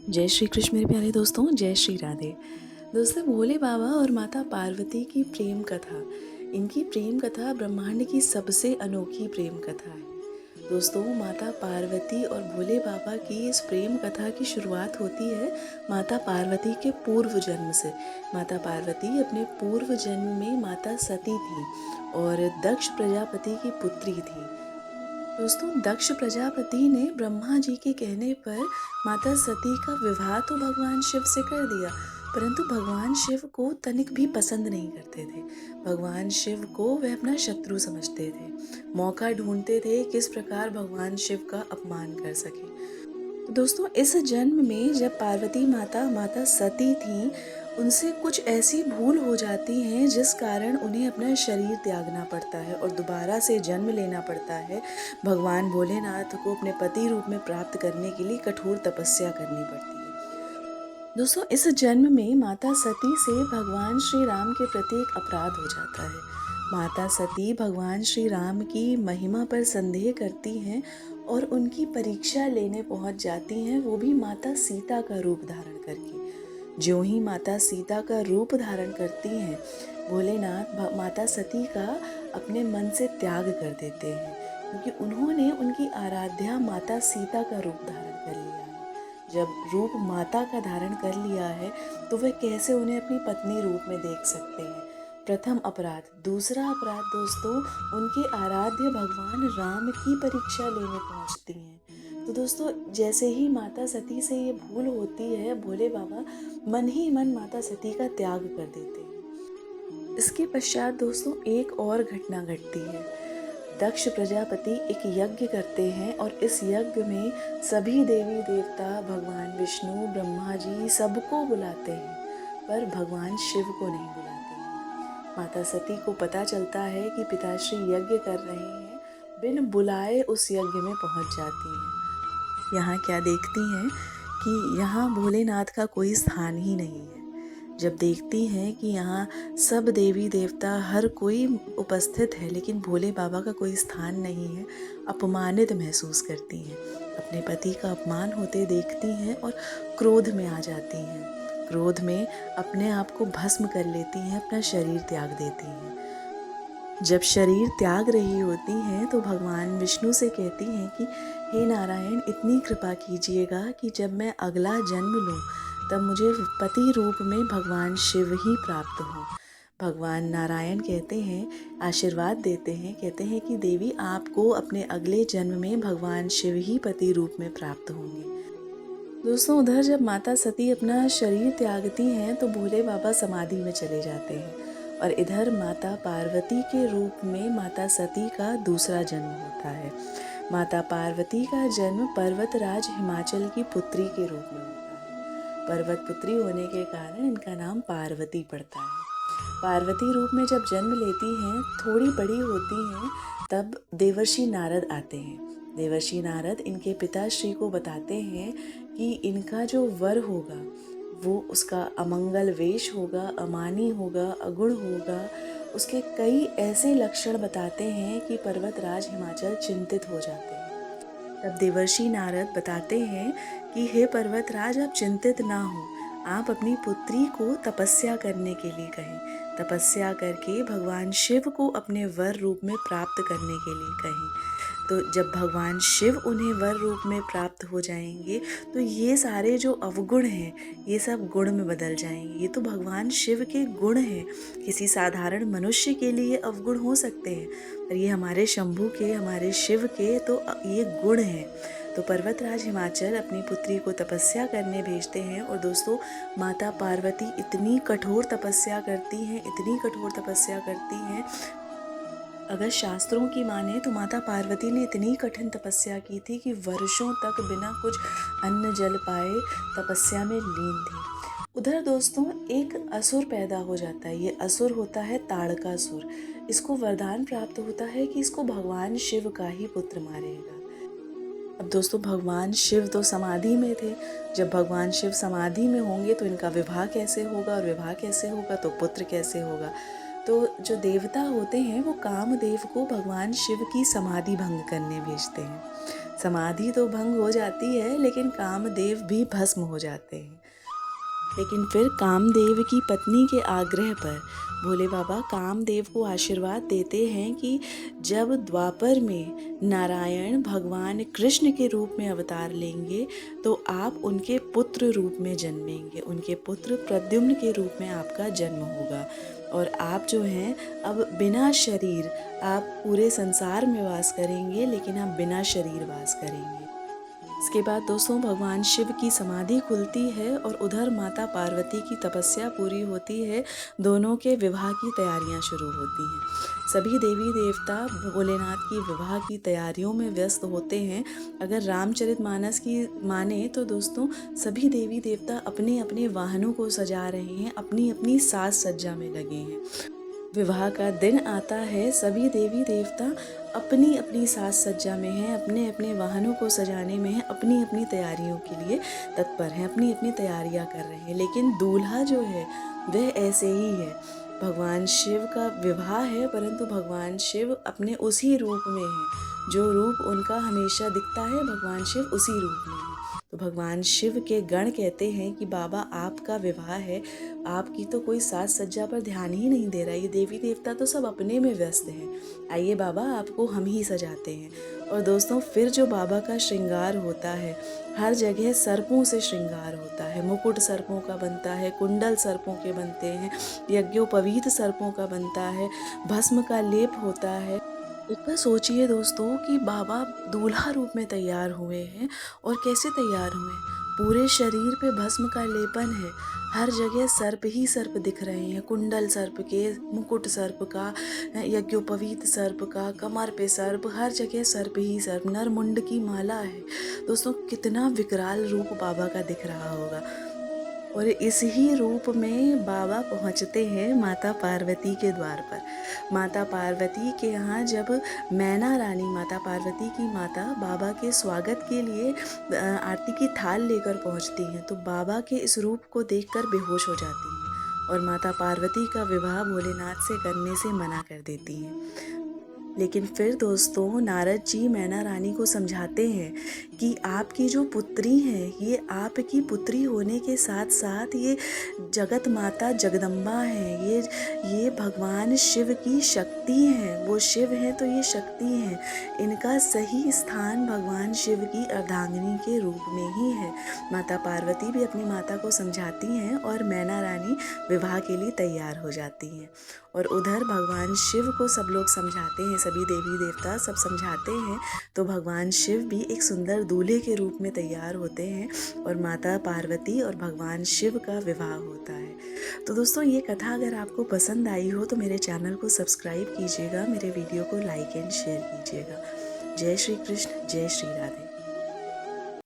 जय श्री कृष्ण मेरे प्यारे दोस्तों, जय श्री राधे। दोस्तों, भोले बाबा और माता पार्वती की प्रेम कथा, इनकी प्रेम कथा ब्रह्मांड की सबसे अनोखी प्रेम कथा है। दोस्तों, माता पार्वती और भोले बाबा की इस प्रेम कथा की शुरुआत होती है माता पार्वती के पूर्व जन्म से। माता पार्वती अपने पूर्व जन्म में माता सती थी और दक्ष प्रजापति की पुत्री थी। दोस्तों, दक्ष प्रजापति ने ब्रह्मा जी के कहने पर माता सती का विवाह तो भगवान शिव से कर दिया, परंतु भगवान शिव को तनिक भी पसंद नहीं करते थे। भगवान शिव को वह अपना शत्रु समझते थे। मौका ढूंढते थे किस प्रकार भगवान शिव का अपमान कर सके। तो दोस्तों, इस जन्म में जब पार्वती माता माता सती थीं, उनसे कुछ ऐसी भूल हो जाती है जिस कारण उन्हें अपना शरीर त्यागना पड़ता है और दोबारा से जन्म लेना पड़ता है। भगवान भोलेनाथ को अपने पति रूप में प्राप्त करने के लिए कठोर तपस्या करनी पड़ती है। दोस्तों, इस जन्म में माता सती से भगवान श्री राम के प्रति एक अपराध हो जाता है। माता सती भगवान श्री राम की महिमा पर संदेह करती हैं और उनकी परीक्षा लेने पहुंच जाती हैं, वो भी माता सीता का रूप धारण करके। ज्यों ही माता सीता का रूप धारण करती हैं, भोलेनाथ माता सती का अपने मन से त्याग कर देते हैं, क्योंकि उन्होंने उनकी आराध्या माता सीता का रूप धारण कर लिया है। जब रूप माता का धारण कर लिया है, तो वह कैसे उन्हें अपनी पत्नी रूप में देख सकते हैं। प्रथम अपराध। दूसरा अपराध दोस्तों, उनके आराध्य भगवान राम की परीक्षा लेने पहुंचती हैं। तो दोस्तों, जैसे ही माता सती से ये भूल होती है, भोले बाबा मन ही मन माता सती का त्याग कर देते हैं। इसके पश्चात दोस्तों, एक और घटना घटती है। दक्ष प्रजापति एक यज्ञ करते हैं और इस यज्ञ में सभी देवी देवता, भगवान विष्णु, ब्रह्मा जी सबको बुलाते हैं, पर भगवान शिव को नहीं बुलाते हैं। माता सती को पता चलता है कि पिताश्री यज्ञ कर रहे हैं, बिन बुलाए उस यज्ञ में पहुंच जाती हैं। यहाँ क्या देखती हैं कि यहाँ भोलेनाथ का कोई स्थान ही नहीं है। जब देखती हैं कि यहाँ सब देवी देवता हर कोई उपस्थित है, लेकिन भोले बाबा का कोई स्थान नहीं है, अपमानित महसूस करती हैं। अपने पति का अपमान होते देखती हैं और क्रोध में आ जाती हैं। क्रोध में अपने आप को भस्म कर लेती हैं, अपना शरीर त्याग देती हैं। जब शरीर त्याग रही होती हैं, तो भगवान विष्णु से कहती हैं कि हे नारायण, इतनी कृपा कीजिएगा कि जब मैं अगला जन्म लूँ, तब मुझे पति रूप में भगवान शिव ही प्राप्त हों। भगवान नारायण कहते हैं, आशीर्वाद देते हैं, कहते हैं कि देवी, आपको अपने अगले जन्म में भगवान शिव ही पति रूप में प्राप्त होंगे। दोस्तों, उधर जब माता सती अपना शरीर त्यागती हैं, तो भोले बाबा समाधि में चले जाते हैं और इधर माता पार्वती के रूप में माता सती का दूसरा जन्म होता है। माता पार्वती का जन्म पर्वतराज हिमाचल की पुत्री के रूप में होता है। पर्वत पुत्री होने के कारण इनका नाम पार्वती पड़ता है। पार्वती रूप में जब जन्म लेती हैं, थोड़ी बड़ी होती हैं, तब देवर्षि नारद आते हैं। देवर्षि नारद इनके पिताश्री को बताते हैं कि इनका जो वर होगा, वो उसका अमंगल वेश होगा, अमानी होगा, अगुण होगा। उसके कई ऐसे लक्षण बताते हैं कि पर्वतराज हिमाचल चिंतित हो जाते हैं। तब देवर्षि नारद बताते हैं कि हे पर्वतराज, आप चिंतित ना हो, आप अपनी पुत्री को तपस्या करने के लिए कहें। तपस्या करके भगवान शिव को अपने वर रूप में प्राप्त करने के लिए कहें। तो जब भगवान शिव उन्हें वर रूप में प्राप्त हो जाएंगे, तो ये सारे जो अवगुण हैं, ये सब गुण में बदल जाएंगे। ये तो भगवान शिव के गुण हैं। किसी साधारण मनुष्य के लिए अवगुण हो सकते हैं, पर ये हमारे शंभू के, हमारे शिव के तो ये गुण हैं। तो पर्वतराज हिमाचल अपनी पुत्री को तपस्या करने भेजते हैं और दोस्तों, माता पार्वती इतनी कठोर तपस्या करती हैं, इतनी कठोर तपस्या करती हैं। अगर शास्त्रों की माने तो माता पार्वती ने इतनी कठिन तपस्या की थी कि वर्षों तक बिना कुछ अन्न जल पाए तपस्या में लीन थी। उधर दोस्तों, एक असुर पैदा हो जाता है। ये असुर होता है ताड़कासुर। इसको वरदान प्राप्त होता है कि इसको भगवान शिव का ही पुत्र मारेगा। अब दोस्तों, भगवान शिव तो समाधि में थे। जब भगवान शिव समाधि में होंगे तो इनका विवाह कैसे होगा, और विवाह कैसे होगा तो पुत्र कैसे होगा। तो जो देवता होते हैं वो कामदेव को भगवान शिव की समाधि भंग करने भेजते हैं। समाधि तो भंग हो जाती है लेकिन कामदेव भी भस्म हो जाते हैं। लेकिन फिर कामदेव की पत्नी के आग्रह पर भोले बाबा कामदेव को आशीर्वाद देते हैं कि जब द्वापर में नारायण भगवान कृष्ण के रूप में अवतार लेंगे तो आप उनके पुत्र रूप में जन्मेंगे, उनके पुत्र प्रद्युम्न के रूप में आपका जन्म होगा और आप जो हैं अब बिना शरीर, आप पूरे संसार में वास करेंगे लेकिन आप बिना शरीर वास करेंगे। इसके बाद दोस्तों भगवान शिव की समाधि खुलती है और उधर माता पार्वती की तपस्या पूरी होती है, दोनों के विवाह की तैयारियां शुरू होती हैं। सभी देवी देवता भोलेनाथ की विवाह की तैयारियों में व्यस्त होते हैं। अगर रामचरितमानस की माने तो दोस्तों सभी देवी देवता अपने अपने वाहनों को सजा रहे हैं, अपनी अपनी साज सज्जा में लगे हैं। विवाह का दिन आता है, सभी देवी देवता अपनी अपनी साज सज्जा में हैं, अपने अपने वाहनों को सजाने में हैं, अपनी अपनी तैयारियों के लिए तत्पर हैं, अपनी अपनी तैयारियां कर रहे हैं। लेकिन दूल्हा जो है वह ऐसे ही है। भगवान शिव का विवाह है परंतु भगवान शिव अपने उसी रूप में हैं, जो रूप उनका हमेशा दिखता है भगवान शिव उसी रूप में हैं। तो भगवान शिव के गण कहते हैं कि बाबा आपका विवाह है, आपकी तो कोई साज सज्जा पर ध्यान ही नहीं दे रहा, ये देवी देवता तो सब अपने में व्यस्त हैं, आइए बाबा आपको हम ही सजाते हैं। और दोस्तों फिर जो बाबा का श्रृंगार होता है, हर जगह सर्पों से श्रृंगार होता है, मुकुट सर्पों का बनता है, कुंडल सर्पों के बनते हैं, यज्ञोपवीत सर्पों का बनता है, भस्म का लेप होता है। एक बार सोचिए दोस्तों कि बाबा दूल्हा रूप में तैयार हुए हैं और कैसे तैयार हुए हैं, पूरे शरीर पे भस्म का लेपन है, हर जगह सर्प ही सर्प दिख रहे हैं, कुंडल सर्प के, मुकुट सर्प का, यज्ञोपवीत सर्प का, कमर पे सर्प, हर जगह सर्प ही सर्प, नरमुंड की माला है। दोस्तों कितना विकराल रूप बाबा का दिख रहा होगा। और इस ही रूप में बाबा पहुंचते हैं माता पार्वती के द्वार पर। माता पार्वती के यहाँ जब मैना रानी, माता पार्वती की माता, बाबा के स्वागत के लिए आरती की थाल लेकर पहुंचती हैं तो बाबा के इस रूप को देखकर बेहोश हो जाती हैं और माता पार्वती का विवाह भोलेनाथ से करने से मना कर देती हैं। लेकिन फिर दोस्तों नारद जी मैना रानी को समझाते हैं कि आपकी जो पुत्री है ये आपकी पुत्री होने के साथ साथ ये जगत माता जगदम्बा है, ये भगवान शिव की शक्ति हैं, वो शिव हैं तो ये शक्ति हैं, इनका सही स्थान भगवान शिव की अर्धांगिनी के रूप में ही है। माता पार्वती भी अपनी माता को समझाती हैं और मैना रानी विवाह के लिए तैयार हो जाती हैं। और उधर भगवान शिव को सब लोग समझाते हैं, सभी देवी देवता सब समझाते हैं तो भगवान शिव भी एक सुंदर दूल्हे के रूप में तैयार होते हैं और माता पार्वती और भगवान शिव का विवाह होता है। तो दोस्तों ये कथा अगर आपको पसंद आई हो तो मेरे चैनल को सब्सक्राइब कीजिएगा, मेरे वीडियो को लाइक एंड शेयर कीजिएगा। जय श्री कृष्ण, जय श्री राधे।